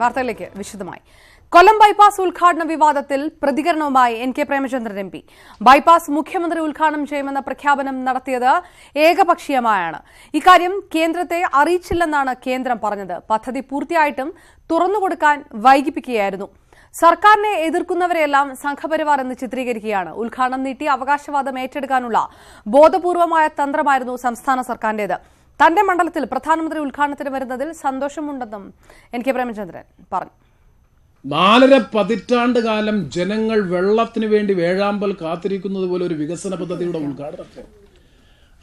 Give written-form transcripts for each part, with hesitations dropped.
വാർത്തകളിലേക്ക് വിശദമായി. കൊല്ലം ബൈപ്പാസ് ഉദ്ഘാടന വിവാദത്തിൽ പ്രതികരണവുമായി N K Premachandran M P. Bypass മുഖ്യമന്ത്രി ഉദ്ഘാടനം ചെയ്യുമെന്ന പ്രഖ്യാപനം നടത്തിയത് ഏകപക്ഷീയമായാണ്. ഇക്കാര്യം കേന്ദ്രത്തെ അറിയിച്ചില്ലെന്നാണ് കേന്ദ്രം പറഞ്ഞത്. പദ്ധതി പൂർത്തിയായിട്ടും തുറന്നുകൊടുക്കാൻ വൈകിപ്പിക്കുകയായിരുന്നു. സർക്കാരിനെ എതിർക്കുന്നവരെല്ലാം സംഘപരിവാർ എന്ന് ചിത്രീകരിക്കുകയാണ്. ഉദ്ഘാടനം നീട്ടി അവകാശവാദം ഏറ്റെടുക്കാനുള്ള ബോധപൂർവമായ തന്ത്രമായിരുന്നു സംസ്ഥാന സർക്കാരിന്റേത്. തന്റെ മണ്ഡലത്തിൽ പ്രധാനമന്ത്രി ഉദ്ഘാടനത്തിന് വരുന്നതിൽ സന്തോഷമുണ്ടെന്നും എൻ കെ പ്രേമചന്ദ്രൻ പറഞ്ഞു. 4.5 പതിറ്റാണ്ട് കാലം ജനങ്ങൾ വെള്ളത്തിന് വേണ്ടി വേഴാമ്പൽ കാത്തിരിക്കുന്നത് പോലെ ഒരു വികസന പദ്ധതിയുടെ ഉദ്ഘാടനത്തിന്,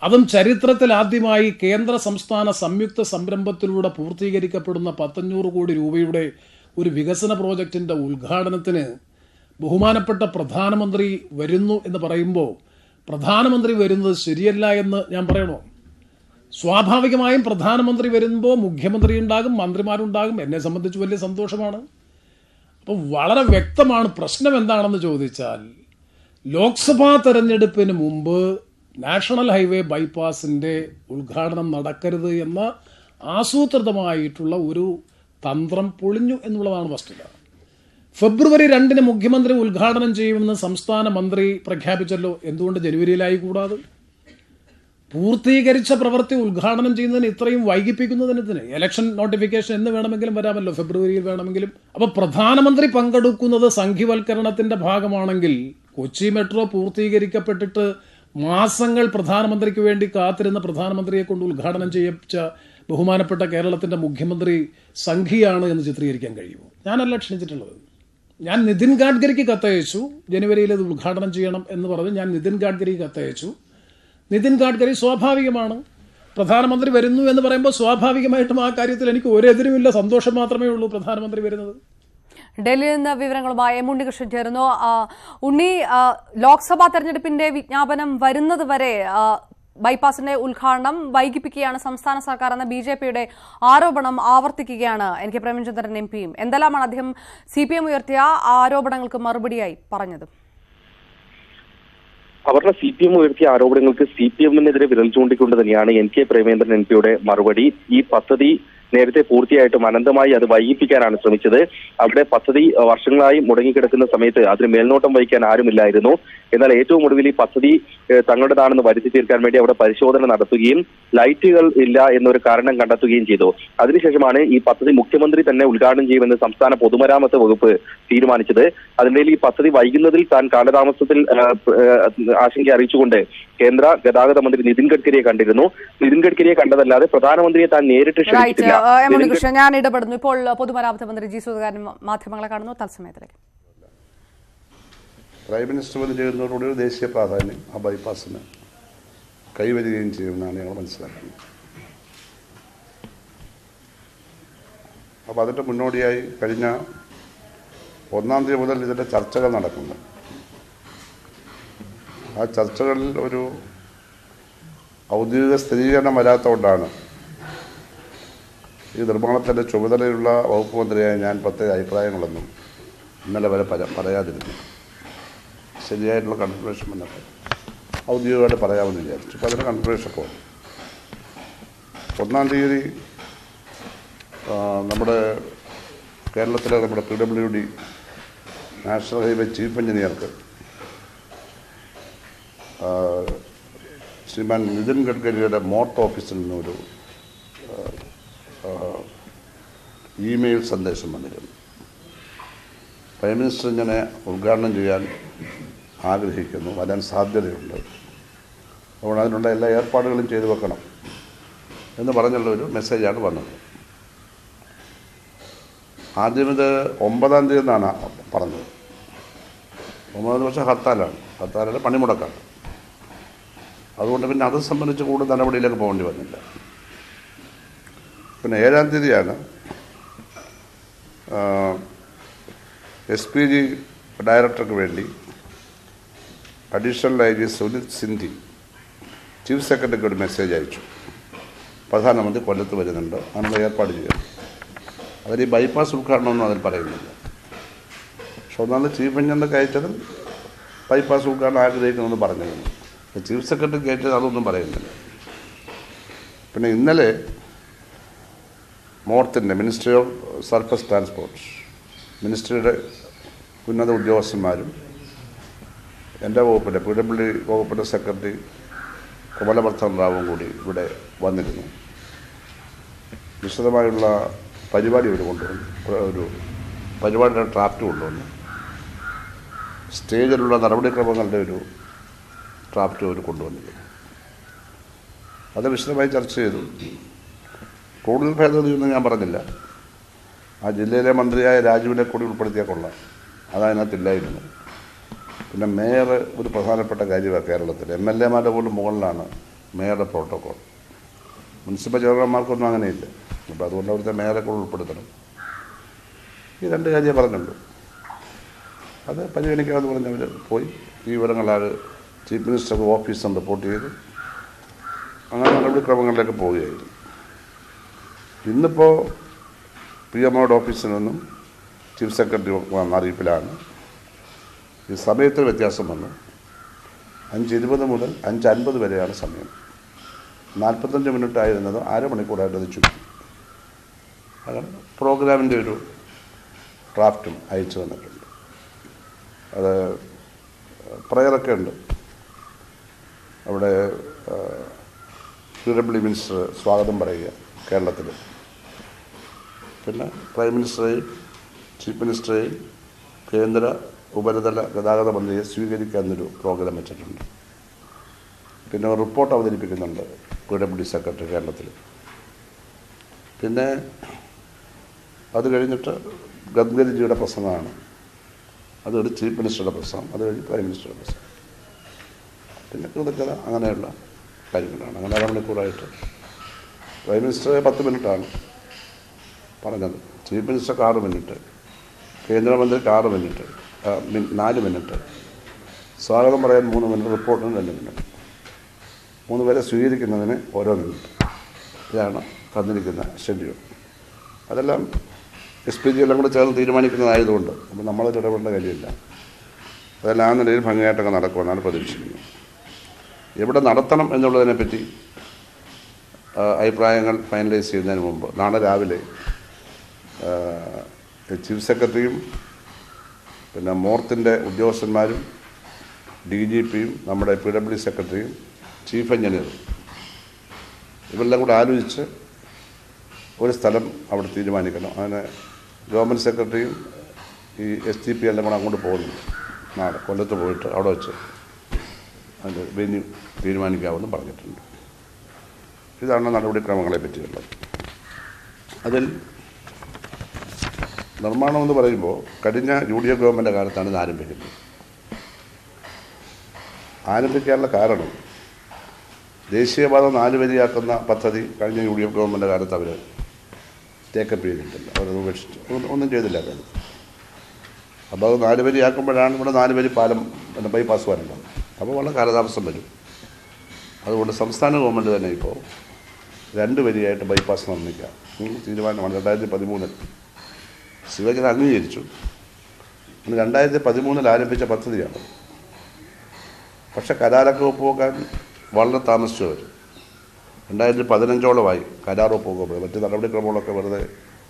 അതും ചരിത്രത്തിൽ ആദ്യമായി കേന്ദ്ര സംസ്ഥാന സംയുക്ത സംരംഭത്തിലൂടെ പൂർത്തീകരിക്കപ്പെടുന്ന 500 കോടി രൂപയുടെ ഒരു വികസന പ്രോജക്റ്റിന്റെ ഉദ്ഘാടനത്തിന് ബഹുമാനപ്പെട്ട പ്രധാനമന്ത്രി വരുന്നു എന്ന് പറയുമ്പോൾ പ്രധാനമന്ത്രി വരുന്നത് ശരിയല്ല എന്ന് ഞാൻ പറയണോ? സ്വാഭാവികമായും പ്രധാനമന്ത്രി വരുമ്പോൾ മുഖ്യമന്ത്രി ഉണ്ടാകും, മന്ത്രിമാരുണ്ടാകും. എന്നെ സംബന്ധിച്ച് വലിയ സന്തോഷമാണ്. അപ്പോൾ വളരെ വ്യക്തമാണ്. പ്രശ്നം എന്താണെന്ന് ചോദിച്ചാൽ, ലോക്സഭാ തെരഞ്ഞെടുപ്പിന് മുമ്പ് നാഷണൽ ഹൈവേ ബൈപ്പാസിന്റെ ഉദ്ഘാടനം നടക്കരുത് എന്ന ആസൂത്രിതമായിട്ടുള്ള ഒരു തന്ത്രം പൊളിഞ്ഞു എന്നുള്ളതാണ് വസ്തുത. ഫെബ്രുവരി 2 മുഖ്യമന്ത്രി ഉദ്ഘാടനം ചെയ്യുമെന്ന് സംസ്ഥാന മന്ത്രി പ്രഖ്യാപിച്ചല്ലോ. എന്തുകൊണ്ട് ജനുവരിയിലായി കൂടാതെ? പൂർത്തീകരിച്ച പ്രവൃത്തി ഉദ്ഘാടനം ചെയ്യുന്നതിന് ഇത്രയും വൈകിപ്പിക്കുന്നതിന് ഇലക്ഷൻ നോട്ടിഫിക്കേഷൻ എന്ന് വേണമെങ്കിലും വരാമല്ലോ, ഫെബ്രുവരിയിൽ വേണമെങ്കിലും. അപ്പോൾ പ്രധാനമന്ത്രി പങ്കെടുക്കുന്നത് സംഘിവൽക്കരണത്തിന്റെ ഭാഗമാണെങ്കിൽ, കൊച്ചി മെട്രോ പൂർത്തീകരിക്കപ്പെട്ടിട്ട് മാസങ്ങൾ പ്രധാനമന്ത്രിക്ക് വേണ്ടി കാത്തിരുന്ന പ്രധാനമന്ത്രിയെ കൊണ്ട് ഉദ്ഘാടനം ചെയ്യിച്ച ബഹുമാനപ്പെട്ട കേരളത്തിന്റെ മുഖ്യമന്ത്രി സംഘിയാണ് എന്ന് ചിത്രീകരിക്കാൻ കഴിയുമോ? ഞാനല്ല ക്ഷണിച്ചിട്ടുള്ളത്. ഞാൻ നിതിൻ ഗഡ്കരിക്ക് കത്തയച്ചു. ജനുവരിയിൽ ഇത് ഉദ്ഘാടനം ചെയ്യണം എന്ന് പറഞ്ഞ് ഞാൻ നിതിൻ ഗഡ്കരിക്ക് കത്തയച്ചു. നിതിൻ ഗഡ്കരി സ്വാഭാവികമാണ്, പ്രധാനമന്ത്രി വരുന്നു എന്ന് പറയുമ്പോൾ സ്വാഭാവികമായിട്ടും ആ കാര്യത്തിൽ എനിക്ക് ഒരെതിരുമില്ല, സന്തോഷം മാത്രമേ ഉള്ളൂ പ്രധാനമന്ത്രി വരുന്നത്. ഡൽഹിയിൽ നിന്ന് വിവരങ്ങളുമായി എം ഉണ്ണികൃഷ്ണൻ ചേരുന്നു. ഉണ്ണി, ലോക്സഭാ തെരഞ്ഞെടുപ്പിന്റെ വിജ്ഞാപനം വരുന്നത് വരെ ബൈപ്പാസിന്റെ ഉദ്ഘാടനം വൈകിപ്പിക്കുകയാണ് സംസ്ഥാന സർക്കാർ എന്ന BJPയുടെ ആരോപണം ആവർത്തിക്കുകയാണ് എൻ കെ പ്രേമചന്ദ്രൻ എം പിയും. എന്തെല്ലാമാണ് അദ്ദേഹം CPM ഉയർത്തിയ ആരോപണങ്ങൾക്ക് മറുപടിയായി പറഞ്ഞത്? അവരുടെ CPM ഉയർത്തിയ ആരോപണങ്ങൾക്ക് CPMനെതിരെ വിരൽ ചൂണ്ടിക്കൊണ്ട് തന്നെയാണ് എൻ കെ പ്രേമചന്ദ്രൻ എം പിയുടെ മറുപടി. ഈ പദ്ധതി നേരത്തെ പൂർത്തിയായിട്ടും അനന്തമായി അത് വൈകിപ്പിക്കാനാണ് ശ്രമിച്ചത്. അവിടെ പദ്ധതി വർഷങ്ങളായി മുടങ്ങിക്കിടക്കുന്ന സമയത്ത് അതിന് മേൽനോട്ടം വഹിക്കാൻ ആരുമില്ലായിരുന്നു. എന്നാൽ ഏറ്റവും ഒടുവിൽ ഈ പദ്ധതി തങ്ങളുടേതാണെന്ന് വരുത്തി തീർക്കാൻ വേണ്ടി അവിടെ പരിശോധന നടത്തുകയും ലൈറ്റുകൾ ഇല്ല എന്നൊരു കാരണം കണ്ടെത്തുകയും ചെയ്തു. അതിനുശേഷമാണ് ഈ പദ്ധതി മുഖ്യമന്ത്രി തന്നെ ഉദ്ഘാടനം ചെയ്യുമെന്ന് സംസ്ഥാന പൊതുമരാമത്ത് വകുപ്പ് തീരുമാനിച്ചത്. അതിനിടയിൽ ഈ പദ്ധതി വൈകുന്നതിൽ താൻ കാലതാമസത്തിൽ ആശങ്ക അറിയിച്ചുകൊണ്ട് കേന്ദ്ര ഗതാഗത മന്ത്രി നിതിൻ ഗഡ്കരിയെ കണ്ടിരുന്നു. നിതിൻ ഗഡ്കരിയെ കണ്ടതല്ലാതെ പ്രധാനമന്ത്രിയെ താൻ നേരിട്ട് ക്ഷണിച്ചിട്ടില്ല. ഞാൻ ഇടപെടുന്നു. ഇപ്പോൾ പൊതുമരാമത്ത് മന്ത്രി ജി സുധാകരൻ മാധ്യമങ്ങളെ കാണുന്നു. തത്സമയത്തിലേക്ക്. പ്രൈം മിനിസ്റ്റർ വന്ന് ചെയ്യുന്നതോടുകൂടി ഒരു ദേശീയ പ്രാധാന്യം ആ ബൈപ്പാസിന് കൈവരികയും ചെയ്യുമെന്നാണ് ഞങ്ങൾ മനസ്സിലാക്കുന്നത്. അപ്പോൾ അതിൻ്റെ മുന്നോടിയായി കഴിഞ്ഞ 1-ാം തീയതി മുതൽ ഇതിൻ്റെ ചർച്ചകൾ നടക്കുന്നു. ആ ചർച്ചകളിൽ ഒരു ഔദ്യോഗിക സ്ഥിരീകരണം വരാത്തതുകൊണ്ടാണ് ഈ നിർമ്മാണത്തിൻ്റെ ചുമതലയുള്ള വകുപ്പ് മന്ത്രിയായ ഞാൻ പ്രത്യേക അഭിപ്രായങ്ങളൊന്നും ഇന്നലെ വരെ പറയാതിരുന്നു. ശരിയായിട്ടുള്ള കൺഫർമേഷൻ വന്നപ്പോൾ ഔദ്യോഗികമായിട്ട് പറയാമെന്ന് വിചാരിച്ചു. അപ്പോൾ അതിന് കൺഫർമേഷൻ പോകും. 1-ാം തീയതി നമ്മുടെ കേരളത്തിലെ നമ്മുടെ PWD നാഷണൽ ഹൈവേ ചീഫ് എഞ്ചിനീയർക്ക് ശ്രീമാൻ നിതിൻ ഗഡ്കരിയുടെ മോർട്ട് ഓഫീസിൽ നിന്നൊരു ഇമെയിൽ സന്ദേശം വന്നിരുന്നു. പ്രൈം മിനിസ്റ്റർ ഇങ്ങനെ ഉദ്ഘാടനം ചെയ്യാൻ ആഗ്രഹിക്കുന്നു, വരാൻ സാധ്യതയുണ്ട്, അതുകൊണ്ട് അതിനുള്ള എല്ലാ ഏർപ്പാടുകളും ചെയ്തു വെക്കണം എന്ന് പറഞ്ഞുള്ളൊരു മെസ്സേജാണ് വന്നത്. ആദ്യം ഇത് 9-ാം തീയതി എന്നാണ് പറഞ്ഞത്. 9-ാം ദിവസം ഹർത്താലാണ്, പണിമുടക്കാണ്. അതുകൊണ്ട് പിന്നെ അത് സംബന്ധിച്ച് കൂടുതൽ നടപടിയിലേക്ക് പോകേണ്ടി വന്നില്ല. പിന്നെ 7-ാം തീയതിയാണ് SPG ഡയറക്ടർക്ക് വേണ്ടി additional IG Sunith Sindhi chief സെക്രട്ടറിക്ക് ഒരു മെസ്സേജ് അയച്ചു. പ്രധാനമന്ത്രി കൊല്ലത്ത് വരുന്നുണ്ട്, അതിനുള്ള ഏർപ്പാട് ചെയ്യണം. അതിൽ ഈ ബൈപ്പാസ് ഉദ്ഘാടനമൊന്നും അതിൽ പറയുന്നില്ല. പക്ഷെ ഒന്നാമത് ചീഫ് എഞ്ചിനീയർക്ക് അയച്ചത് ബൈപ്പാസ് ഉദ്ഘാടനം ആഗ്രഹിക്കണമെന്ന് പറഞ്ഞിരുന്നു. ചീഫ് സെക്രട്ടറിക്ക് അയച്ചത് അതൊന്നും പറയുന്നില്ല. പിന്നെ ഇന്നലെ മോർത്തിൻ്റെ മിനിസ്ട്രി ഓഫ് സർഫസ് ട്രാൻസ്പോർട്ട് മിനിസ്ട്രിയുടെ ഉന്നത ഉദ്യോഗസ്ഥന്മാരും എൻ്റെ വകുപ്പിൻ്റെ PWD വകുപ്പിൻ്റെ സെക്രട്ടറി കമലവർദ്ധൻ റാവുവും കൂടി ഇവിടെ വന്നിരുന്നു. വിശദമായുള്ള പരിപാടി അവർ കൊണ്ടുവന്നു, ഒരു പരിപാടിയുടെ ഡ്രാഫ്റ്റ് കൊണ്ടുവന്നു, സ്റ്റേജിലുള്ള നടപടിക്രമങ്ങളുടെ ഒരു ഡ്രാഫ്റ്റ് അവർ കൊണ്ടുവന്നിരുന്നു. അത് വിശദമായി ചർച്ച ചെയ്തു. കൂടുതൽ ഭേദഗതിയൊന്നും ഞാൻ പറഞ്ഞില്ല. ആ ജില്ലയിലെ മന്ത്രിയായ രാജുവിനെ കൂടി ഉൾപ്പെടുത്തിയാൽ കൊള്ളാം, അതതിനകത്തില്ലായിരുന്നു. പിന്നെ മേയർ ഒരു പ്രധാനപ്പെട്ട കാര്യമാണ് കേരളത്തിൽ. MLA-മാരുടെ പോലും മുകളിലാണ് മേയറുടെ പ്രോട്ടോക്കോൾ. മുനിസിപ്പൽ ചെയർമാൻമാർക്കൊന്നും അങ്ങനെയില്ല. അപ്പോൾ അതുകൊണ്ട് അവിടുത്തെ മേയറെ കൂടെ ഉൾപ്പെടുത്തണം. ഈ രണ്ട് കാര്യമേ പറഞ്ഞുള്ളൂ. അത് പരിഗണിക്കാമെന്ന് പറഞ്ഞവർ പോയി. ഈ വിവരങ്ങളാൽ ചീഫ് മിനിസ്റ്റർ ഓഫീസും റിപ്പോർട്ട് ചെയ്തു. അങ്ങനെ നടപടിക്രമങ്ങളിലേക്ക് പോവുകയായിരുന്നു. ഇന്നിപ്പോൾ PMOയുടെ ഓഫീസിൽ നിന്നും ചീഫ് സെക്രട്ടറി വന്ന അറിയിപ്പിലാണ് ഈ സമയത്തിൽ വ്യത്യാസം വന്നു. 5:20 മുതൽ 5:50 വരെയാണ് സമയം. 45 മിനിറ്റ് ആയിരുന്നത് അരമണിക്കൂറായിട്ട് അത് ചുരുക്കി. അങ്ങനെ പ്രോഗ്രാമിൻ്റെ ഒരു ഡ്രാഫ്റ്റും അയച്ചു തന്നിട്ടുണ്ട്. അത് പ്രയറൊക്കെ ഉണ്ട്. അവിടെ PWD മിനിസ്റ്റർ സ്വാഗതം പറയുക കേരളത്തിൽ. പിന്നെ പ്രൈം മിനിസ്റ്ററെയും ചീഫ് മിനിസ്റ്ററെയും കേന്ദ്ര ഉപരിതല ഗതാഗത മന്ത്രിയെ സ്വീകരിക്കാനൊരു പ്രോഗ്രാം വെച്ചിട്ടുണ്ട്. പിന്നെ ഒരു റിപ്പോർട്ട് അവതരിപ്പിക്കുന്നുണ്ട് PWD സെക്രട്ടറി കേരളത്തിൽ. പിന്നെ അത് കഴിഞ്ഞിട്ട് ഗഡ്കരിജിയുടെ പ്രസംഗമാണ്. അത് ഒരു ചീഫ് മിനിസ്റ്ററുടെ പ്രസംഗം, അത് കഴിഞ്ഞ് പ്രൈം മിനിസ്റ്ററുടെ പ്രസംഗം, പിന്നെ കൃതജ്ഞത, അങ്ങനെയുള്ള കാര്യങ്ങളാണ്. അങ്ങനെ അരമണിക്കൂറായിട്ട് പ്രൈം മിനിസ്റ്റർ 10 മിനിറ്റാണ് പറഞ്ഞത്, ചീഫ് മിനിസ്റ്റർക്ക് 6 മിനിറ്റ്, കേന്ദ്രമന്ത്രിക്ക് 6 മിനിറ്റ്, 4 മിനിറ്റ്, സ്വാഗതം പറയാൻ 3 മിനിറ്റ്, റിപ്പോർട്ടിന് 2 മിനിറ്റ്, 3 പേരെ സ്വീകരിക്കുന്നതിന് ഓരോ മിനിറ്റ്. ഇതാണ് തന്നിരിക്കുന്ന ഷെഡ്യൂൾ. അതെല്ലാം SPG എല്ലാം കൂടെ ചേർന്ന് തീരുമാനിക്കുന്നതായതുകൊണ്ട് അപ്പോൾ നമ്മളത് ഇടപെടേണ്ട കാര്യമില്ല. അതെല്ലാം ആ നിലയിൽ ഭംഗിയായിട്ടൊക്കെ നടക്കുമെന്നാണ് പ്രതീക്ഷിക്കുന്നത്. എവിടെ നടത്തണം എന്നുള്ളതിനെപ്പറ്റി അഭിപ്രായങ്ങൾ ഫൈനലൈസ് ചെയ്യുന്നതിന് മുമ്പ് നാളെ രാവിലെ ചീഫ് സെക്രട്ടറിയും പിന്നെ മോർത്തിൻ്റെ ഉദ്യോഗസ്ഥന്മാരും DGPയും നമ്മുടെ PWD സെക്രട്ടറിയും ചീഫ് എഞ്ചിനീയറും ഇവരെല്ലാം കൂടെ ആലോചിച്ച് ഒരു സ്ഥലം അവിടെ തീരുമാനിക്കണം. അങ്ങനെ ഗവൺമെൻറ് സെക്രട്ടറിയും ഈ SGP എല്ലാം കൂടെ അങ്ങോട്ട് പോകുന്നുണ്ട്. നാളെ കൊല്ലത്ത് പോയിട്ട് അവിടെ വെച്ച് അതിൻ്റെ വെന്യൂ തീരുമാനിക്കാമെന്ന് പറഞ്ഞിട്ടുണ്ട്. ഇതാണ് നടപടിക്രമങ്ങളെ പറ്റിയുള്ളത്. അതിൽ നിർമ്മാണം എന്ന് പറയുമ്പോൾ കഴിഞ്ഞ UDF ഗവൺമെൻറ് കാലത്താണ് ഇത് ആരംഭിക്കുന്നത്. ആരംഭിക്കാനുള്ള കാരണം ദേശീയപാത 4 വരിയാക്കുന്ന പദ്ധതി കഴിഞ്ഞ UDF ഗവൺമെൻറ് കാലത്ത് അവർ ടേക്കപ്പ് ചെയ്തിട്ടില്ല, അവരത് ഉപേക്ഷിച്ചു, ഒന്നും ചെയ്തില്ല കാര്യം. അപ്പോൾ അത് 4 വരിയാക്കുമ്പോഴാണ് ഇവിടെ 4 വരി പാലം പിന്നെ ബൈപ്പാസ് വരേണ്ടത്. അപ്പോൾ വളരെ കാലതാമസം വരും. അതുകൊണ്ട് സംസ്ഥാന ഗവൺമെൻറ് തന്നെ ഇപ്പോൾ 2 വരിയായിട്ട് ബൈപ്പാസ് നിർമ്മിക്കാം തീരുമാനമാണ്. 2013 ശിവഗിരി അംഗീകരിച്ചു. 2013 ആരംഭിച്ച പദ്ധതിയാണ്. പക്ഷെ കരാറൊക്കെ ഒപ്പുവെക്കാൻ വളരെ താമസിച്ചു വരും. 2015ഓളമായി കരാർ ഒപ്പുവെക്കുമ്പോൾ മറ്റ് നടപടിക്രമങ്ങളൊക്കെ വെറുതെ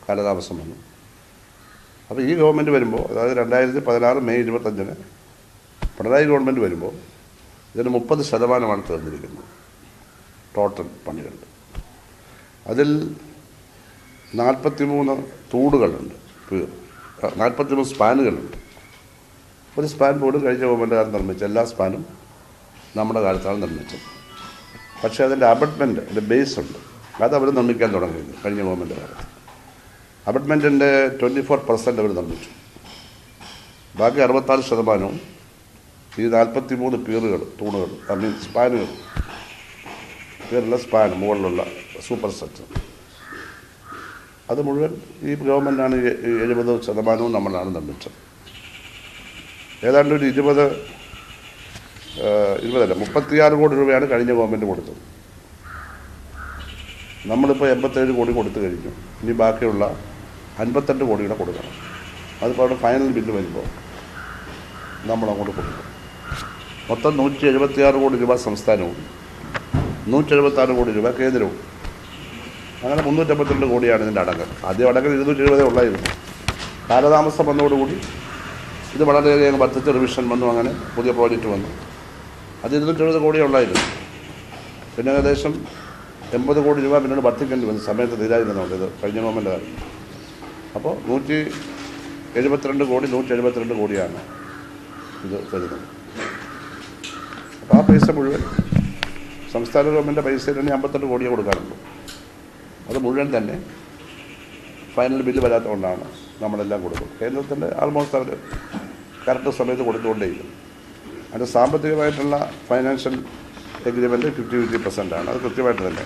കാലതാമസം വന്നു. അപ്പോൾ ഈ ഗവൺമെൻറ് വരുമ്പോൾ, അതായത് 2016 മെയ് 25 പിണറായി ഗവൺമെൻറ് വരുമ്പോൾ ഇതിന് 30% തീർന്നിരിക്കുന്നത് ടോട്ടൽ പണികൾ. അതിൽ 43 തൂടുകളുണ്ട്, 43 സ്പാനുകളുണ്ട്. ഒരു സ്പാൻ പോലും കഴിഞ്ഞ ഗവൺമെൻറ് കാലത്ത് നിർമ്മിച്ച, എല്ലാ സ്പാനും നമ്മുടെ കാലത്താണ് നിർമ്മിച്ചത്. പക്ഷേ അതിൻ്റെ അബട്ട്മെൻറ്റ്, അതിൻ്റെ ബേസ് ഉണ്ട്, അത് അവർ നിർമ്മിക്കാൻ തുടങ്ങിയത് കഴിഞ്ഞ ഗവൺമെൻറ് കാലത്ത്. അബട്ട്മെൻറ്റിൻ്റെ 24% അവർ നിർമ്മിച്ചു. ബാക്കി 64% ഈ 43 പീറുകൾ, തൂണുകൾ, സ്പാനുകൾ, പീറുള്ള സ്പാൻ, മുകളിലുള്ള സൂപ്പർ സ്ട്രക്ചർ, അത് മുഴുവൻ ഈ ഗവൺമെൻറ്റാണ് 70% നമ്മളാണ് നിർമ്മിച്ചത്. ഏതാണ്ട് ഒരു 36 കോടി രൂപയാണ് കഴിഞ്ഞ ഗവൺമെൻറ് കൊടുത്തത്. നമ്മളിപ്പോൾ 87 കോടി കൊടുത്തു കഴിഞ്ഞു. ഇനി ബാക്കിയുള്ള 52 കോടിയുടെ കൊടുക്കണം. അതിപ്പോൾ അവിടെ ഫൈനൽ ബില്ല് വരുമ്പോൾ നമ്മളങ്ങോട്ട് കൊടുക്കും. മൊത്തം 176 കോടി രൂപ സംസ്ഥാനവും 176 കോടി രൂപ കേന്ദ്രവും. അങ്ങനെ 352 കോടിയാണ് ഇതിൻ്റെ അടക്കം. ആദ്യം അടക്കം 270 ഉള്ളായിരുന്നു. കാലതാമസം വന്നതോടുകൂടി ഇത് വളരെയധികം വർദ്ധിച്ച റിവിഷൻ വന്നു. അങ്ങനെ പുതിയ പ്രോജക്റ്റ് വന്നു. അത് 270 കോടിയേ ഉള്ളായിരുന്നു. പിന്നെ ഏകദേശം 80 കോടി രൂപ പിന്നീട് വർദ്ധിക്കേണ്ടി വന്നു. സമയത്ത് തീരായിരുന്നുണ്ട് ഇത് കഴിഞ്ഞ ഗവൺമെൻറ് കാലം. അപ്പോൾ 172 കോടിയാണ് ഇത് തരുന്നത്. അപ്പോൾ ആ പൈസ മുഴുവൻ സംസ്ഥാന ഗവൺമെൻറ് പൈസയിൽ തന്നെ 58 കോടിയെ കൊടുക്കാറുള്ളൂ. അത് മുഴുവൻ തന്നെ ഫൈനൽ ബില്ല് വരാത്തതുകൊണ്ടാണ് നമ്മളെല്ലാം കൊടുക്കും. കേന്ദ്രത്തിൻ്റെ ആൾമോസ്റ്റ് അവർ കറക്റ്റ് സമയത്ത് കൊടുത്തുകൊണ്ടേയിരിക്കും. അതിൻ്റെ സാമ്പത്തികമായിട്ടുള്ള ഫൈനാൻഷ്യൽ എഗ്രിമെൻറ്റ് 50% അത് കൃത്യമായിട്ട് തന്നെ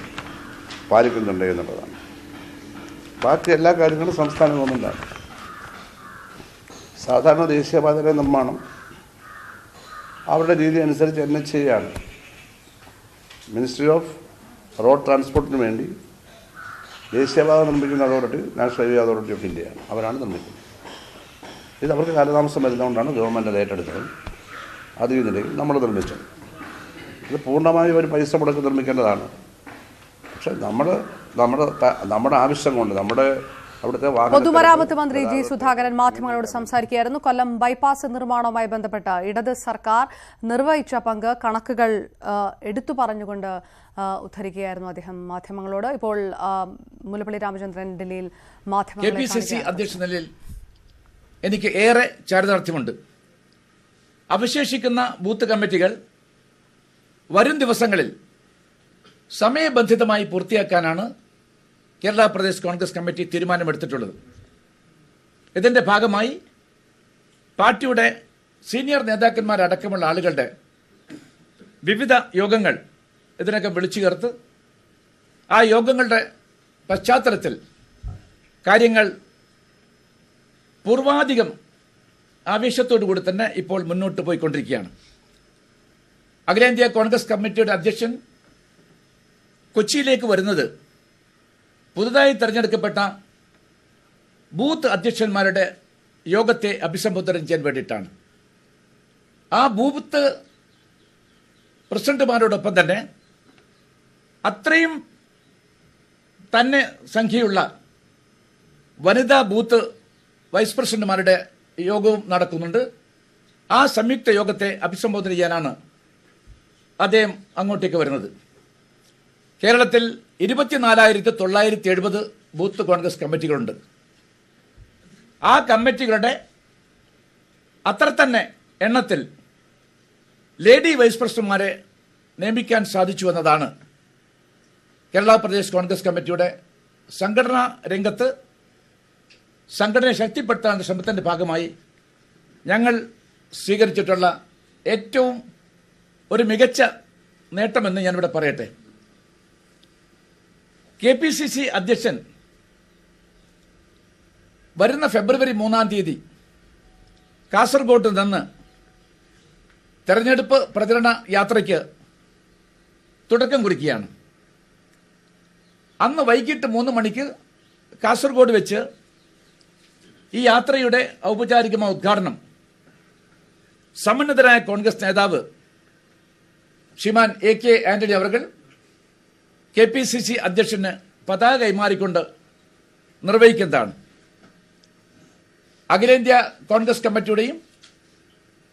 പാലിക്കുന്നുണ്ട് എന്നുള്ളതാണ്. ബാക്കി എല്ലാ കാര്യങ്ങളും സംസ്ഥാന ഗവൺമെൻറ്റാണ്. സാധാരണ ദേശീയപാതയുടെ നിർമ്മാണം അവരുടെ രീതി അനുസരിച്ച് NHAI ആണ്. മിനിസ്ട്രി ഓഫ് റോഡ് ട്രാൻസ്പോർട്ടിന് വേണ്ടി ദേശീയപാത നിർമ്മിക്കുന്ന authority national highway authority of ഇന്ത്യയാണ്. അവരാണ് നിർമ്മിക്കുന്നത്. ഇത് അവർക്ക് കാലതാമസം വരുന്നതുകൊണ്ടാണ് ഗവൺമെൻറ് അത് ഏറ്റെടുത്തത്. അതേ നിലയിൽ നമ്മൾ നിർമ്മിച്ചത്. ഇത് പൂർണ്ണമായും ഒരു പൈസ മുടക്കി നിർമ്മിക്കേണ്ടതാണ്. പക്ഷേ നമ്മുടെ ആവശ്യം കൊണ്ട് അവിടുത്തെ പൊതുമരാമത്ത് മന്ത്രി ജി സുധാകരൻ മാധ്യമങ്ങളോട് സംസാരിക്കുകയായിരുന്നു. കൊല്ലം ബൈപ്പാസ് നിർമ്മാണവുമായി ബന്ധപ്പെട്ട് ഇടത് സർക്കാർ നിർവഹിച്ച പങ്ക് കണക്കുകൾ എടുത്തു പറഞ്ഞുകൊണ്ട് ഉദ്ധരിക്കുകയായിരുന്നു അദ്ദേഹം മാധ്യമങ്ങളോട്. ഇപ്പോൾ മുല്ലപ്പള്ളി രാമചന്ദ്രൻ ഡൽഹിയിൽ മാധ്യമങ്ങളെ KPCC അധ്യക്ഷ നിലയിൽ എനിക്ക് ഏറെ ചാരിതാർത്ഥ്യമുണ്ട്. അവശേഷിക്കുന്ന ബൂത്ത് കമ്മിറ്റികൾ വരും ദിവസങ്ങളിൽ സമയബന്ധിതമായി പൂർത്തിയാക്കാനാണ് കേരള പ്രദേശ് കോൺഗ്രസ് കമ്മിറ്റി തീരുമാനമെടുത്തിട്ടുള്ളത്. ഇതിന്റെ ഭാഗമായി പാർട്ടിയുടെ സീനിയർ നേതാക്കന്മാരടക്കമുള്ള ആളുകളുടെ വിവിധ യോഗങ്ങൾ ഇതിനൊക്കെ വിളിച്ചു ചേർത്ത് ആ യോഗങ്ങളുടെ പശ്ചാത്തലത്തിൽ കാര്യങ്ങൾ പൂർവാധികം ആവേശത്തോടു കൂടി തന്നെ ഇപ്പോൾ മുന്നോട്ട് പോയിക്കൊണ്ടിരിക്കുകയാണ്. അഖിലേന്ത്യാ കോൺഗ്രസ് കമ്മിറ്റിയുടെ അധ്യക്ഷൻ കൊച്ചിയിലേക്ക് വരുന്നത് പുതുതായി തെരഞ്ഞെടുക്കപ്പെട്ട ബൂത്ത് അധ്യക്ഷന്മാരുടെ യോഗത്തെ അഭിസംബോധന ചെയ്യാൻ വേണ്ടിയിട്ടാണ്. ആ ബൂത്ത് പ്രസിഡന്റുമാരോടൊപ്പം തന്നെ അത്രയും തന്നെ സംഖ്യയുള്ള വനിതാ ബൂത്ത് വൈസ് പ്രസിഡന്റുമാരുടെ യോഗവും നടക്കുന്നുണ്ട്. ആ സംയുക്ത യോഗത്തെ അഭിസംബോധന ചെയ്യാനാണ് അദ്ദേഹം അങ്ങോട്ടേക്ക് വരുന്നത്. കേരളത്തിൽ 24,970 ബൂത്ത് കോൺഗ്രസ് കമ്മിറ്റികളുണ്ട്. ആ കമ്മിറ്റികളുടെ അത്ര തന്നെ എണ്ണത്തിൽ ലേഡി വൈസ് പ്രസിഡന്റുമാരെ നിയമിക്കാൻ സാധിച്ചു എന്നതാണ് കേരള പ്രദേശ് കോൺഗ്രസ് കമ്മിറ്റിയുടെ സംഘടനാ രംഗത്ത് സംഘടനയെ ശക്തിപ്പെടുത്താനുള്ള ശ്രമത്തിന്റെ ഭാഗമായി ഞങ്ങൾ സ്വീകരിച്ചിട്ടുള്ള ഏറ്റവും ഒരു മികച്ച നേട്ടമെന്ന് ഞാനിവിടെ പറയട്ടെ. KPCC അധ്യക്ഷൻ വരുന്ന ഫെബ്രുവരി 3-ാം തീയതി കാസർഗോഡ് നിന്ന് തെരഞ്ഞെടുപ്പ് പ്രചരണ യാത്രയ്ക്ക് തുടക്കം കുറിക്കുകയാണ്. അന്ന് വൈകിട്ട് 3 മണിക്ക് കാസർഗോഡ് വെച്ച് ഈ യാത്രയുടെ ഔപചാരികമായ ഉദ്ഘാടനം സമ്മന്നതരായ കോൺഗ്രസ് നേതാവ് ശ്രീമാൻ AK ആന്റണി അവർ KPCC അധ്യക്ഷന് പതാക കൈമാറിക്കൊണ്ട് നിർവഹിക്കുന്നതാണ്. അഖിലേന്ത്യാ കോൺഗ്രസ് കമ്മിറ്റിയുടെയും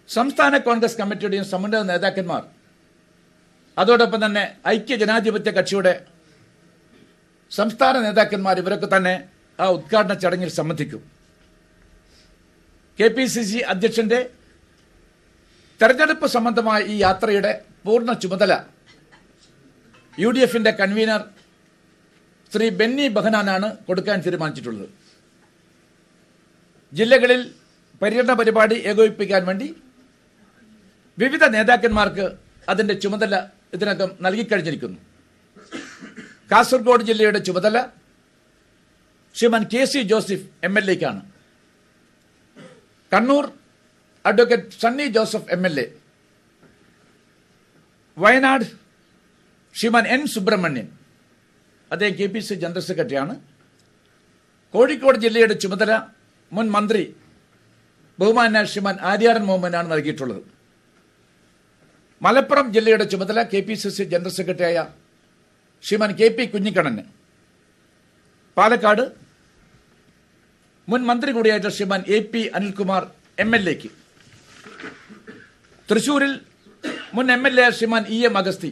സംസ്ഥാന കോൺഗ്രസ് കമ്മിറ്റിയുടെയും സമുന്നത നേതാക്കന്മാർ അതോടൊപ്പം തന്നെ ഐക്യ ജനാധിപത്യ കക്ഷിയുടെ സംസ്ഥാന നേതാക്കന്മാർ ഇവരൊക്കെ തന്നെ ആ ഉദ്ഘാടന ചടങ്ങിൽ സംബന്ധിക്കും. KPCC അധ്യക്ഷന്റെ തെരഞ്ഞെടുപ്പ് സംബന്ധമായ ഈ യാത്രയുടെ പൂർണ്ണ ചുമതല UDFന്റെ കൺവീനർ ശ്രീ ബെന്നി ബഹനാനാണ് കൊടുക്കാൻ തീരുമാനിച്ചിട്ടുള്ളത്. ജില്ലകളിൽ പര്യടന പരിപാടി ഏകോപിപ്പിക്കാൻ വേണ്ടി വിവിധ നേതാക്കന്മാർക്ക് അതിന്റെ ചുമതല ഇതിനകം നൽകിക്കഴിഞ്ഞിരിക്കുന്നു. കാസർഗോഡ് ജില്ലയുടെ ചുമതല ശ്രീമാൻ KC ജോസഫ് MLAക്കാണ്. Kannur advocate Sunny Joseph MLA, Wayanad Shriman N Subrahmanyan, അദ്ദേഹം KPCC ജനറൽ സെക്രട്ടറിയാണ്. കോഴിക്കോട് ജില്ലയുടെ ചുമതല മുൻ മന്ത്രി ബഹുമാന്യ ശ്രീമാൻ ആര്യാടൻ മുഹമ്മദിനാണ് നൽകിയിട്ടുള്ളത്. മലപ്പുറം ജില്ലയുടെ ചുമതല KPCC ജനറൽ സെക്രട്ടറിയായ ശ്രീമാൻ KP കുഞ്ഞിക്കണ്ണന്, പാലക്കാട് മുൻ മന്ത്രി കൂടിയായിട്ട് ശ്രീമാൻ AP അനിൽകുമാർ MLA-ക്ക്, തൃശൂരിൽ മുൻ MLA ശ്രീമാൻ EM അഗസ്തി,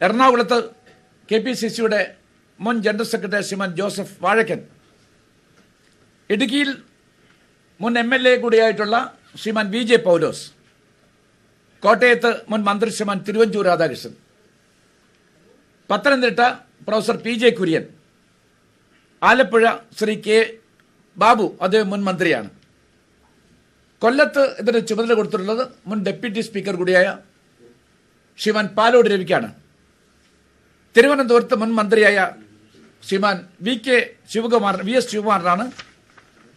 എറണാകുളത്ത് KPCC-യുടെ മുൻ ജനറൽ സെക്രട്ടറി ശ്രീമാൻ ജോസഫ് വാഴക്കൻ, ഇടുക്കിയിൽ മുൻ MLA കൂടിയായിട്ടുള്ള ശ്രീമാൻ VJ പൗലോസ്, കോട്ടയത്ത് മുൻ മന്ത്രി Shriman Thiruvanchoor Radhakrishnan, Pathanamthitta professor PJ Kurien, Alappuzha Shri K Babu, അദ്ദേഹം മുൻ മന്ത്രിയാണ്. കൊല്ലത്ത് ഇതിന് ചുമതല കൊടുത്തിട്ടുള്ളത് മുൻ ഡെപ്യൂട്ടി സ്പീക്കർ കൂടിയായ ശ്രീമാൻ പാലോട് രവിക്കാണ്. തിരുവനന്തപുരത്ത് മുൻ മന്ത്രിയായ ശ്രീമാൻ VS ശിവകുമാറിനാണ്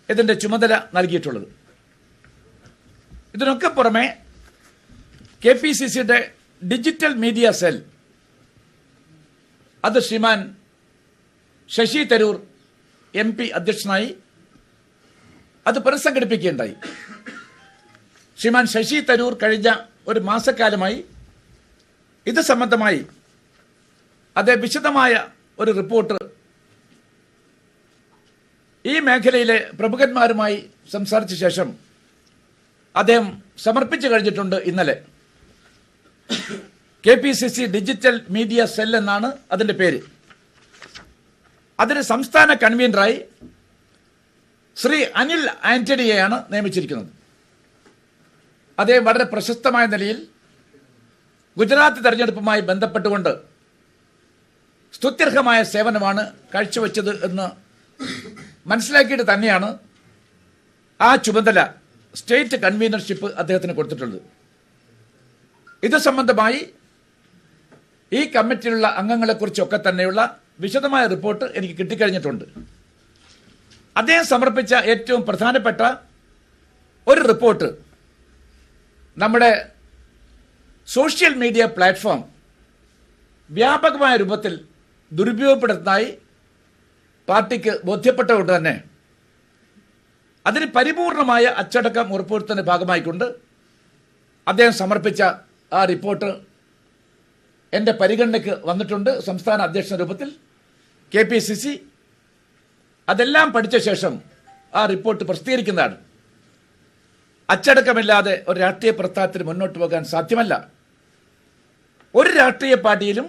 ഇതിന്റെ ചുമതല നൽകിയിട്ടുള്ളത്. ഇതിനൊക്കെ പുറമെ KPCC-യുടെ ഡിജിറ്റൽ മീഡിയ സെൽ, അത് ശ്രീമാൻ ശശി തരൂർ MP അധ്യക്ഷനായി അത് പുനഃസംഘടിപ്പിക്കുകയുണ്ടായി. ശ്രീമാൻ ശശി തരൂർ കഴിഞ്ഞ ഒരു മാസക്കാലമായി ഇത് സംബന്ധമായി അത് വിശദമായ ഒരു റിപ്പോർട്ട് ഈ മേഖലയിലെ പ്രമുഖന്മാരുമായി സംസാരിച്ച ശേഷം അദ്ദേഹം സമർപ്പിച്ചു കഴിഞ്ഞിട്ടുണ്ട്. ഇന്നലെ KPCC ഡിജിറ്റൽ മീഡിയ സെൽ എന്നാണ് അതിന്റെ പേര്. അതിന് സംസ്ഥാന കൺവീനറായി ശ്രീ അനിൽ ആന്റണിയെയാണ് നിയമിച്ചിരിക്കുന്നത്. അദ്ദേഹം വളരെ പ്രശസ്തമായ നിലയിൽ ഗുജറാത്ത് തെരഞ്ഞെടുപ്പുമായി ബന്ധപ്പെട്ടുകൊണ്ട് സ്തുത്യർഹമായ സേവനമാണ് കാഴ്ചവെച്ചത് എന്ന് മനസ്സിലാക്കിയിട്ട് തന്നെയാണ് ആ ചുമതല സ്റ്റേറ്റ് കൺവീനർഷിപ്പ് അദ്ദേഹത്തിന് കൊടുത്തിട്ടുള്ളത്. ഇത് സംബന്ധമായി ഈ കമ്മിറ്റിയിലുള്ള അംഗങ്ങളെക്കുറിച്ചൊക്കെ തന്നെയുള്ള വിശദമായ റിപ്പോർട്ട് എനിക്ക് കിട്ടിക്കഴിഞ്ഞിട്ടുണ്ട്. അദ്ദേഹം സമർപ്പിച്ച ഏറ്റവും പ്രധാനപ്പെട്ട ഒരു റിപ്പോർട്ട് നമ്മുടെ സോഷ്യൽ മീഡിയ പ്ലാറ്റ്ഫോം വ്യാപകമായ രൂപത്തിൽ ദുരുപയോഗപ്പെടുത്തുന്നതായി പാർട്ടിക്ക് ബോധ്യപ്പെട്ടതുകൊണ്ട് തന്നെ അതിന് പരിപൂർണമായ അച്ചടക്കം ഉറപ്പുവരുത്തുന്നതിന്റെ ഭാഗമായിക്കൊണ്ട് അദ്ദേഹം സമർപ്പിച്ച ആ റിപ്പോർട്ട് എൻ്റെ പരിഗണനയ്ക്ക് വന്നിട്ടുണ്ട്. സംസ്ഥാന അധ്യക്ഷ രൂപത്തിൽ KPCC അതെല്ലാം പഠിച്ച ശേഷം ആ റിപ്പോർട്ട് പ്രസിദ്ധീകരിക്കുന്നതാണ്. അച്ചടക്കമില്ലാതെ ഒരു രാഷ്ട്രീയ പ്രസ്ഥാനത്തിന് മുന്നോട്ട് പോകാൻ സാധ്യമല്ല. ഒരു രാഷ്ട്രീയ പാർട്ടിയിലും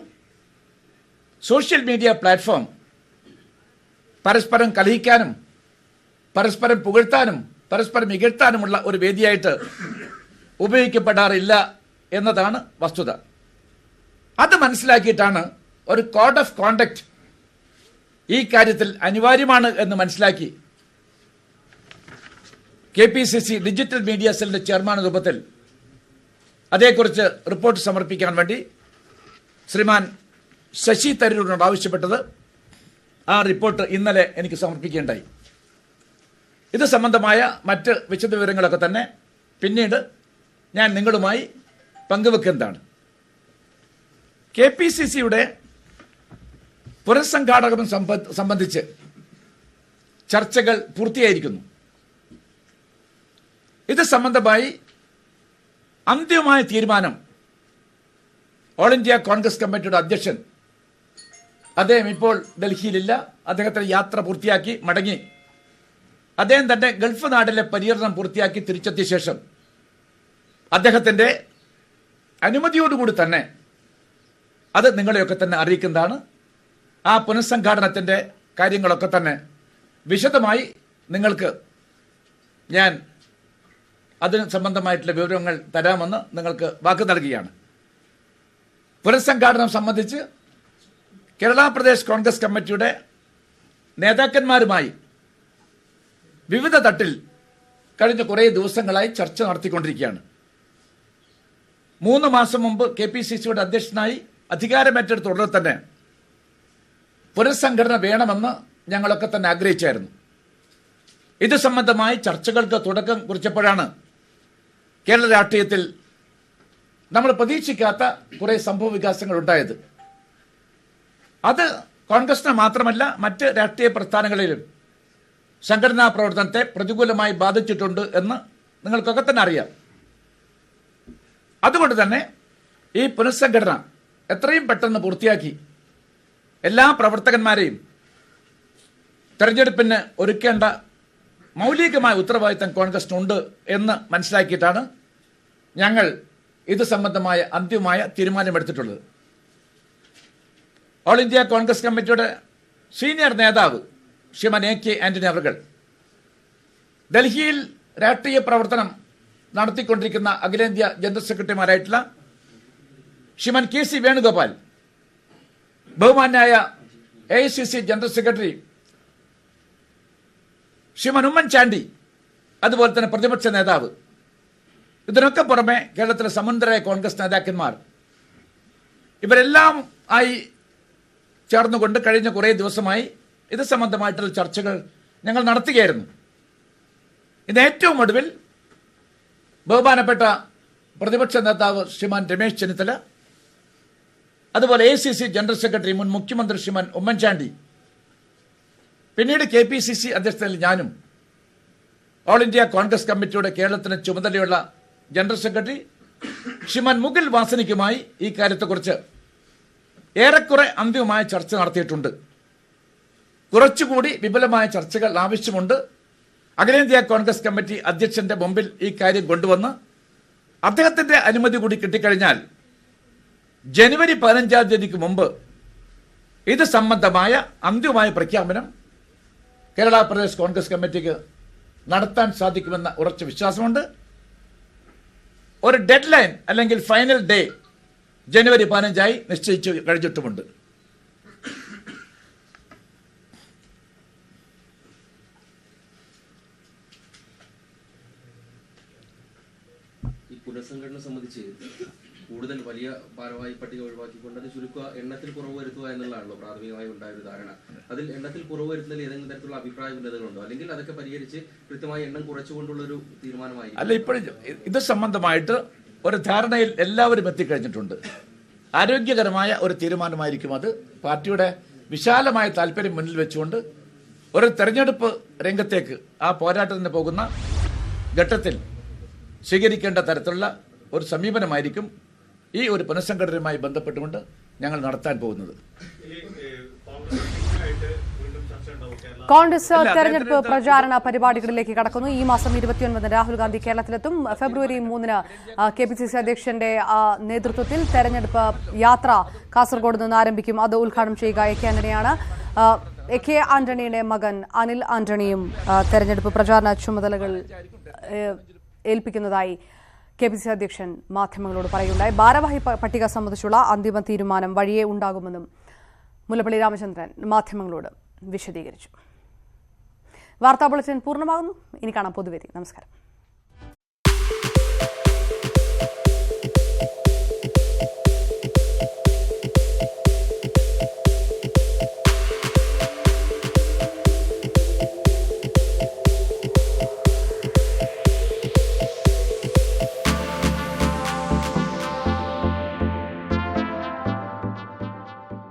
സോഷ്യൽ മീഡിയ പ്ലാറ്റ്ഫോം പരസ്പരം കലഹിക്കാനും പരസ്പരം പുകഴ്ത്താനും പരസ്പരം ഇകഴ്ത്താനുമുള്ള ഒരു വേദിയായിട്ട് ഉപയോഗിക്കപ്പെടാറില്ല എന്നതാണ് വസ്തുത. അത് മനസ്സിലാക്കിയിട്ടാണ് ഒരു കോഡ് ഓഫ് കോണ്ടക്ട് ഈ കാര്യത്തിൽ അനിവാര്യമാണ് എന്ന് മനസ്സിലാക്കി KPCC ഡിജിറ്റൽ മീഡിയ സെല്ലിന്റെ ചെയർമാൻ രൂപത്തിൽ അതേക്കുറിച്ച് റിപ്പോർട്ട് സമർപ്പിക്കാൻ വേണ്ടി ശ്രീമാൻ ശശി തരൂരിനോട് ആവശ്യപ്പെട്ടത്. ആ റിപ്പോർട്ട് ഇന്നലെ എനിക്ക് സമർപ്പിക്കുകയുണ്ടായി. ഇത് സംബന്ധമായ മറ്റ് വിശദവിവരങ്ങളൊക്കെ തന്നെ പിന്നീട് ഞാൻ നിങ്ങളുമായി പങ്കുവെക്കുന്നതാണ്. KPCC-യുടെ പുനഃസംഘാടകം സംബന്ധിച്ച് ചർച്ചകൾ പൂർത്തിയായിരിക്കുന്നു. ഇത് സംബന്ധമായി അന്തിമമായ തീരുമാനം ഓൾ ഇന്ത്യ കോൺഗ്രസ് കമ്മിറ്റിയുടെ അധ്യക്ഷൻ, അദ്ദേഹം ഇപ്പോൾ ഡൽഹിയിലില്ല, അദ്ദേഹത്തിന്റെ യാത്ര പൂർത്തിയാക്കി മടങ്ങി. അദ്ദേഹം തന്റെ ഗൾഫ് നാട്ടിലെ പര്യടനം പൂർത്തിയാക്കി തിരിച്ചെത്തിയ ശേഷം അദ്ദേഹത്തിന്റെ അനുമതിയോടുകൂടി തന്നെ അത് നിങ്ങളെയൊക്കെ തന്നെ അറിയിക്കുന്നതാണ്. ആ പുനഃസംഘാടനത്തിന്റെ കാര്യങ്ങളൊക്കെ തന്നെ വിശദമായി നിങ്ങൾക്ക് ഞാൻ അതിന് സംബന്ധമായിട്ടുള്ള വിവരങ്ങൾ തരാമെന്ന് നിങ്ങൾക്ക് വാക്ക് നൽകുകയാണ്. പുനഃസംഘാടനം സംബന്ധിച്ച് കേരള പ്രദേശ് കോൺഗ്രസ് കമ്മിറ്റിയുടെ നേതാക്കന്മാരുമായി വിവിധ തട്ടിൽ കഴിഞ്ഞ കുറേ ദിവസങ്ങളായി ചർച്ച നടത്തിക്കൊണ്ടിരിക്കുകയാണ്. 3 മാസം മുമ്പ് KPCC-യുടെ അധ്യക്ഷനായി അധികാരമേറ്റെടുത്ത ഉടനെ തന്നെ പുനഃസംഘടന വേണമെന്ന് ഞങ്ങളൊക്കെ തന്നെ ആഗ്രഹിച്ചായിരുന്നു. ഇത് സംബന്ധമായി ചർച്ചകൾക്ക് തുടക്കം കുറിച്ചപ്പോഴാണ് കേരള രാഷ്ട്രീയത്തിൽ നമ്മൾ പ്രതീക്ഷിക്കാത്ത കുറേ സംഭവ വികാസങ്ങൾ ഉണ്ടായത്. അത് കോൺഗ്രസിനെ മാത്രമല്ല മറ്റ് രാഷ്ട്രീയ പ്രസ്ഥാനങ്ങളിലും സംഘടനാ പ്രവർത്തനത്തെ പ്രതികൂലമായി ബാധിച്ചിട്ടുണ്ട് എന്ന് നിങ്ങൾക്കൊക്കെ തന്നെ അറിയാം. അതുകൊണ്ട് തന്നെ ഈ പുനഃസംഘടന എത്രയും പെട്ടെന്ന് പൂർത്തിയാക്കി എല്ലാ പ്രവർത്തകന്മാരെയും തെരഞ്ഞെടുപ്പിന് ഒരുക്കേണ്ട മൗലികമായ ഉത്തരവാദിത്തം കോൺഗ്രസിനുണ്ട് എന്ന് മനസ്സിലാക്കിയിട്ടാണ് ഞങ്ങൾ ഇത് സംബന്ധമായ അന്തിമമായ തീരുമാനമെടുത്തിട്ടുള്ളത്. ഓൾ ഇന്ത്യ കോൺഗ്രസ് കമ്മിറ്റിയുടെ സീനിയർ നേതാവ് ശ്രീമാൻ AK ആന്റണി അവർ ഡൽഹിയിൽ രാഷ്ട്രീയ പ്രവർത്തനം നടത്തിക്കൊണ്ടിരിക്കുന്ന അഖിലേന്ത്യാ ജനറൽ സെക്രട്ടറിമാരായിട്ടുള്ള ശ്രീമാൻ KC Venugopal, ബഹുമാന്യായ AICC general secretary ശ്രീമാൻ ഉമ്മൻചാണ്ടി, അതുപോലെ തന്നെ പ്രതിപക്ഷ നേതാവ്, ഇതിനൊക്കെ പുറമെ കേരളത്തിലെ സമുന്നതരായ കോൺഗ്രസ് നേതാക്കന്മാർ ഇവരെല്ലാം ആയി ചേർന്നുകൊണ്ട് കഴിഞ്ഞ കുറേ ദിവസമായി ഇത് സംബന്ധമായിട്ടുള്ള ചർച്ചകൾ ഞങ്ങൾ നടത്തുകയായിരുന്നു. ഇത് ഏറ്റവും ഒടുവിൽ ബഹുമാനപ്പെട്ട പ്രതിപക്ഷ നേതാവ് ശ്രീമാൻ രമേശ് ചെന്നിത്തല, അതുപോലെ AICC ജനറൽ സെക്രട്ടറി മുൻ മുഖ്യമന്ത്രി ശ്രീമാൻ ഉമ്മൻചാണ്ടി, പിന്നീട് KPCC അധ്യക്ഷതയിൽ ഞാനും ഓൾ ഇന്ത്യ കോൺഗ്രസ് കമ്മിറ്റിയുടെ കേരളത്തിന് ചുമതലയുള്ള ജനറൽ സെക്രട്ടറി ശ്രീമാൻ മുകുൽ വാസനിക്കുമായി ഈ കാര്യത്തെക്കുറിച്ച് ഏറെക്കുറെ അന്തിമമായ ചർച്ച നടത്തിയിട്ടുണ്ട്. കുറച്ചുകൂടി വിപുലമായ ചർച്ചകൾ ആവശ്യമുണ്ട്. അഖിലേന്ത്യാ കോൺഗ്രസ് കമ്മിറ്റി അധ്യക്ഷന്റെ മുമ്പിൽ ഈ കാര്യം കൊണ്ടുവന്ന് അദ്ദേഹത്തിന്റെ അനുമതി കൂടി കിട്ടിക്കഴിഞ്ഞാൽ ജനുവരി 15-ാം തീയതിക്ക് മുമ്പ് ഇത് സംബന്ധമായ അന്തിമമായ പ്രഖ്യാപനം കേരള പ്രദേശ് കോൺഗ്രസ് കമ്മിറ്റിക്ക് നടത്താൻ സാധിക്കുമെന്ന ഉറച്ച വിശ്വാസമുണ്ട്. ഒരു ഡെഡ് ലൈൻ അല്ലെങ്കിൽ ഫൈനൽ ഡേ ജനുവരി 15-ആയി നിശ്ചയിച്ചു കഴിഞ്ഞിട്ടുമുണ്ട്. ഈ പുനഃസംഘടന സംബന്ധിച്ച് കൂടുതൽ വലിയ ഭാരവാഹി പട്ടിക ഒഴിവാക്കിക്കൊണ്ട് അത് ചുരുക്കുക, എണ്ണത്തിൽ കുറവ് വരുത്തുക എന്നുള്ളതാണല്ലോ പ്രാഥമികമായി ഉണ്ടായ ഒരു ധാരണ. അതിൽ എണ്ണത്തിൽ കുറവ് വരുത്തുന്നതിൽ ഏതെങ്കിലും തരത്തിലുള്ള അഭിപ്രായ ഭിന്നതകളുണ്ടോ, അല്ലെങ്കിൽ അതൊക്കെ പരിഹരിച്ച് കൃത്യമായി എണ്ണം കുറച്ചുകൊണ്ടുള്ള ഒരു തീരുമാനമായിരിക്കും? അല്ല, ഇപ്പോഴും ഇത് സംബന്ധമായിട്ട് ഒരു ധാരണയിൽ എല്ലാവരും എത്തിക്കഴിഞ്ഞിട്ടുണ്ട്. ആരോഗ്യകരമായ ഒരു തീരുമാനമായിരിക്കും അത്. പാർട്ടിയുടെ വിശാലമായ താല്പര്യം മുന്നിൽ വെച്ചുകൊണ്ട് ഒരു തെരഞ്ഞെടുപ്പ് രംഗത്തേക്ക് ആ പോരാട്ടത്തിന് പോകുന്ന ഘട്ടത്തിൽ സ്വീകരിക്കേണ്ട തരത്തിലുള്ള ഒരു സമീപനമായിരിക്കും ഈ ഒരു പുനഃസംഘടനയുമായി ബന്ധപ്പെട്ടുകൊണ്ട് ഞങ്ങൾ നടത്താൻ പോകുന്നത്. കോൺഗ്രസ് തെരഞ്ഞെടുപ്പ് പ്രചാരണ പരിപാടികളിലേക്ക് കടക്കുന്നു. ഈ മാസം 29 രാഹുൽ ഗാന്ധി കേരളത്തിലെത്തും. ഫെബ്രുവരി 3 KPCC അധ്യക്ഷന്റെ നേതൃത്വത്തിൽ തെരഞ്ഞെടുപ്പ് യാത്ര കാസർഗോഡ് നിന്ന് ആരംഭിക്കും. അത് ഉദ്ഘാടനം ചെയ്യുക AK ആന്റണിയാണ്. AK ആന്റണിയുടെ മകൻ അനിൽ ആന്റണിയും തെരഞ്ഞെടുപ്പ് പ്രചാരണ ചുമതലകൾ ഏൽപ്പിക്കുന്നതായി KPCC അധ്യക്ഷൻ മാധ്യമങ്ങളോട് പറയുകയുണ്ടായി. ഭാരവാഹി പട്ടിക സംബന്ധിച്ചുള്ള അന്തിമ തീരുമാനം വഴിയേ ഉണ്ടാകുമെന്നും മുല്ലപ്പള്ളി രാമചന്ദ്രൻ മാധ്യമങ്ങളോട് വിശദീകരിച്ചു. വാർത്താ ബുള്ളറ്റിൻ പൂർണ്ണമാകുന്നു. ഇനി കാണാം പൊതുവേദി. നമസ്കാരം.